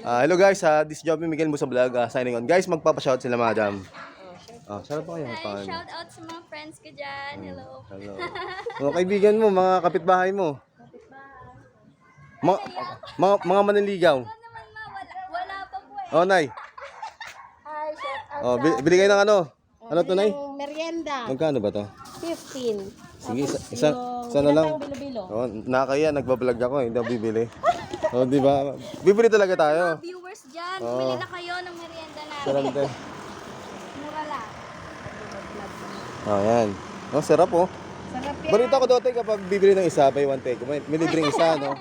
Hello guys, this is Joby Miguel Musa Vlog, signing on. Guys, magpapashout sila madam. Sarap po kayo. Hi, shout out sa mga friends ko dyan. Hello. Hello. Mga kaibigan mo, mga kapitbahay mo. Mga maniligaw. Ikaw naman ma, wala pa po eh. Oh, Nay. Hi, shout out Bili kayo ng ano? Ano to, Nay? ng merienda. Magkano ba to? 15. Sige, isa na lang. Bilo-bilo. Oh, nakakaya, nagbablog ako, hindi ako bibili. Oh, di ba? Bibili talaga tayo. Viewers dyan, bumili na kayo ng merienda natin. Sarap din. Mura lang. Oh, yan. Oh, sarap oh. Sarap yan. Balita ko dati kapag bibili ng isa, buy one take. May libreng isa, no?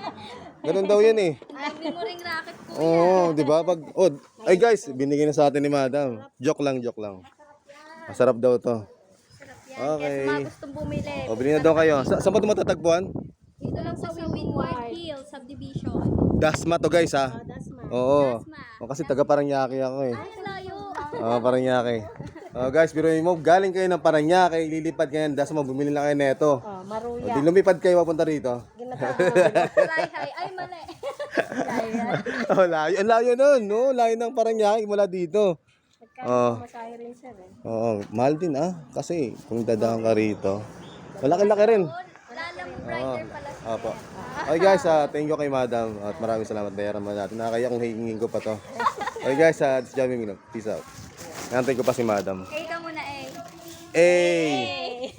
Ganun daw yan eh. Sabi mo ring racket ko. Oo, di ba? Ay guys, binigay na sa atin ni Madam. Joke lang. Masarap daw to. Okay. Yes, mga gustong bumili. O, bili na daw kayo. Saan ba ito matatagpuan? Dito lang sa Windward Hill Subdivision. Dasma to guys ha. Dasma. Oo. O, kasi taga Paranaque ako eh. Ay, layo. Oo, Paranaque. Guys, biruin mo, galing kayo ng Paranaque, lilipad kayo ng Dasma, bumili na kayo neto. O, Maruya. di lumipad kayo papunta rito. Ay, mali. Oh, layo. Ang layo nun, no? Layo ng Paranaque mula dito. Masahe rin sir eh. Oo, mahal din kasi kung dadaan ka rito, malaki-laki rin. Lalang brighter pala. Opo. Okay guys, thank you kay Madam at maraming salamat. Bayaran mo natin. Nakakaya kung hihingin ko pa to. Okay guys, this is Jamie Minok. Peace out. Nantay ko pa si Madam. Ikaw muna eh. Hey!